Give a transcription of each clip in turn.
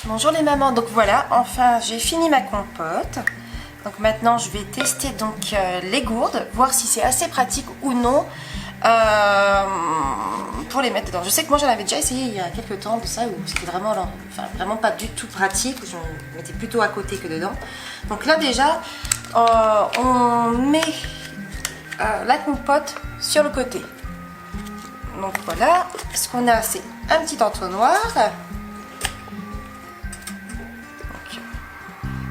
Bonjour les mamans, donc voilà, enfin j'ai fini ma compote. Donc maintenant je vais tester donc les gourdes, voir si c'est assez pratique ou non pour les mettre dedans. Je sais que moi j'en avais déjà essayé il y a quelques temps de ça, où c'était vraiment, vraiment pas du tout pratique, où je me mettais plutôt à côté que dedans. Donc là déjà, on met la compote sur le côté. Donc voilà, ce qu'on a c'est un petit entonnoir.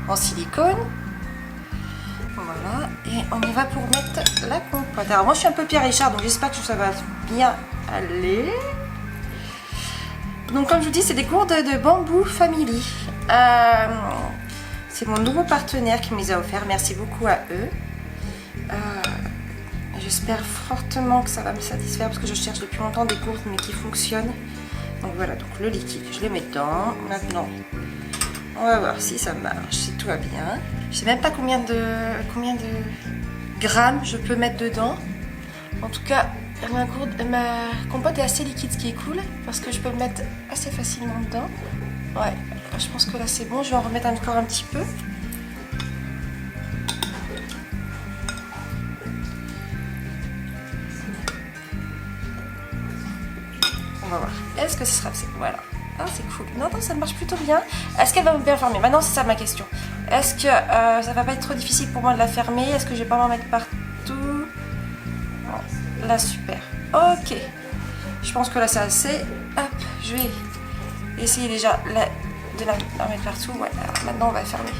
En silicone, voilà, et on y va pour mettre la compote. Alors moi je suis un peu Pierre Richard, donc j'espère que ça va bien aller. Donc comme je vous dis, c'est des gourdes de Bamboo Family. C'est mon nouveau partenaire qui me les a offerts, merci beaucoup à eux. J'espère fortement que ça va me satisfaire parce que je cherche depuis longtemps des gourdes mais qui fonctionnent. Donc voilà, donc le liquide, je le mets dedans. Maintenant, on va voir si ça marche, si tout va bien. Je sais même pas combien de grammes je peux mettre dedans. En tout cas, ma compote est assez liquide, ce qui est cool, parce que je peux le mettre assez facilement dedans. Ouais, je pense que là c'est bon. Je vais en remettre encore un petit peu. On va voir. Est-ce que ce sera assez? Voilà. Ah, c'est cool. Non, ça marche plutôt bien. Est-ce qu'elle va me bien fermer? Maintenant, c'est ça ma question. Est-ce que ça va pas être trop difficile pour moi de la fermer? Est-ce que je vais pas m'en mettre partout? Bon, là, super. Ok. Je pense que là, c'est assez. Hop, je vais essayer déjà de la mettre partout. Ouais, alors maintenant, on va fermer.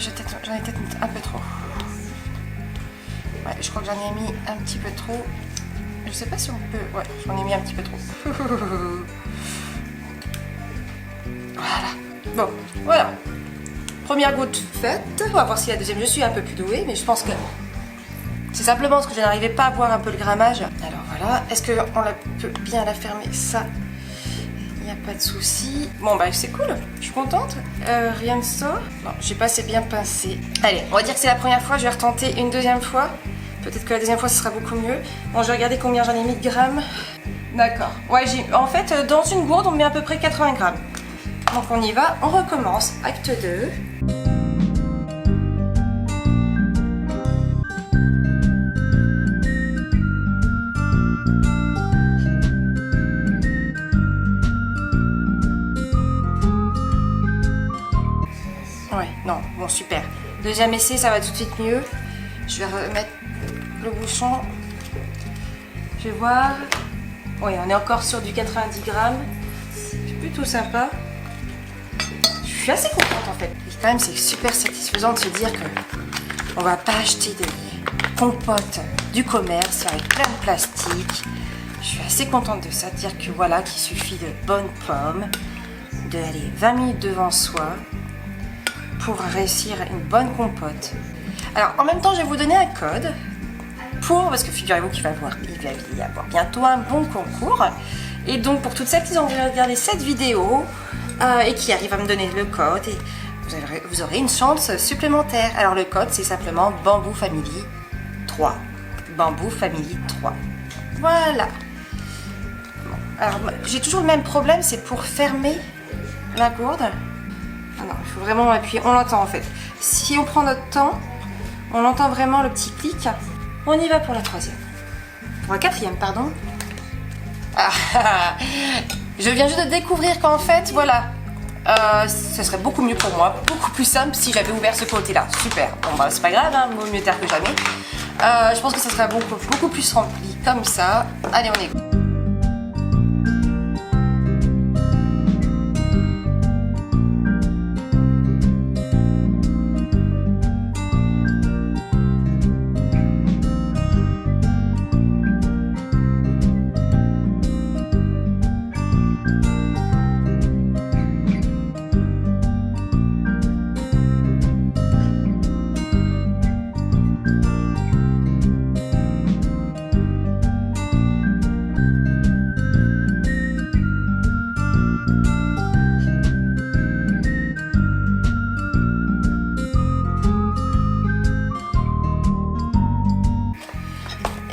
J'en ai peut-être un peu trop. Ouais, je crois que j'en ai mis un petit peu trop. Je sais pas si on peut... Ouais, j'en ai mis un petit peu trop. Voilà. Bon, voilà. Première goutte faite. On va voir si la deuxième, je suis un peu plus douée, mais je pense que c'est simplement parce que je n'arrivais pas à voir un peu le grammage. Alors voilà. Est-ce qu'on peut bien la fermer? Ça, il n'y a pas de souci. Bon, bah c'est cool. Je suis contente. Rien ne sort. Non, j'ai pas assez bien pincé. Allez, on va dire que c'est la première fois. Je vais retenter une deuxième fois. Peut-être que la deuxième fois, ce sera beaucoup mieux. Bon, je vais regarder combien j'en ai mis de grammes. D'accord. Ouais, en fait, dans une gourde, on met à peu près 80 grammes. Donc on y va, on recommence. Acte 2. Ouais, non, bon, super. Deuxième essai, ça va tout de suite mieux. Je vais remettre le bouchon. Je vais voir. Oui, on est encore sur du 90 grammes. C'est plutôt sympa. Je suis assez contente en fait. Et quand même, c'est super satisfaisant de se dire que on va pas acheter des compotes du commerce avec plein de plastique. Je suis assez contente de ça, de dire que voilà, qu'il suffit de bonnes pommes, d'aller 20 minutes devant soi pour réussir une bonne compote. Alors en même temps, je vais vous donner un code parce que figurez-vous qu'il va y avoir bientôt un bon concours. Et donc pour toutes celles qui ont regardé cette vidéo et qui arrivent à me donner le code, et vous aurez une chance supplémentaire. Alors le code, c'est simplement Bamboo Family 3. Bamboo Family 3. Voilà. Bon, alors j'ai toujours le même problème, c'est pour fermer la gourde. Ah non, il faut vraiment appuyer. On l'entend en fait. Si on prend notre temps, on entend vraiment le petit clic. On y va pour la troisième. Pour la quatrième, pardon. Ah, je viens juste de découvrir qu'en fait, voilà, ce serait beaucoup mieux pour moi, beaucoup plus simple si j'avais ouvert ce côté-là. Super. Bon, bah, c'est pas grave, hein, vaut mieux tard que jamais. Je pense que ça sera beaucoup plus rempli comme ça. Allez, on écoute.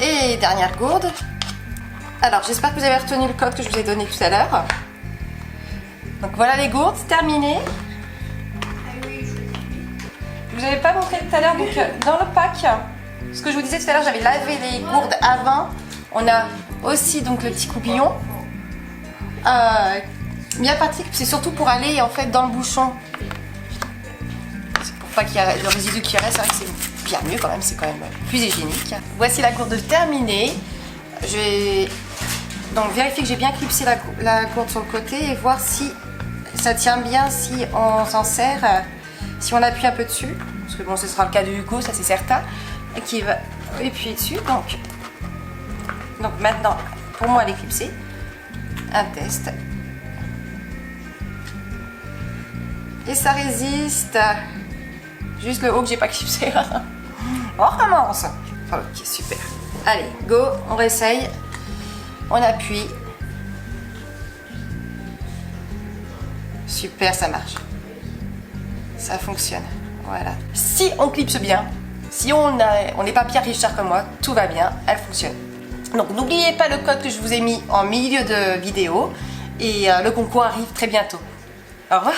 Et dernière gourde. Alors j'espère que vous avez retenu le code que je vous ai donné tout à l'heure. Donc voilà les gourdes, terminées. Je vous avais pas montré tout à l'heure, donc dans le pack, ce que je vous disais tout à l'heure, j'avais lavé les gourdes avant. On a aussi donc le petit coupillon. Bien pratique, c'est surtout pour aller en fait dans le bouchon. C'est pour pas qu'il y ait le résidu qui reste, c'est vrai que c'est bien mieux quand même, c'est quand même plus hygiénique. Voici la gourde terminée. Je vais donc vérifier que j'ai bien clipsé la gourde sur le côté et voir si ça tient bien, si on s'en sert, si on appuie un peu dessus. Parce que bon, ce sera le cas de Hugo, ça c'est certain, et qui va appuyer dessus. Donc maintenant, pour moi, elle est clipsée. Un test. Et ça résiste. Juste le haut que j'ai pas clipsé. On recommence. Ok, super. Allez, go, on réessaye. On appuie. Super, ça marche. Ça fonctionne. Voilà. Si on clipse bien, si on n'est pas Pierre Richard comme moi, tout va bien, elle fonctionne. Donc n'oubliez pas le code que je vous ai mis en milieu de vidéo et le concours arrive très bientôt. Au revoir.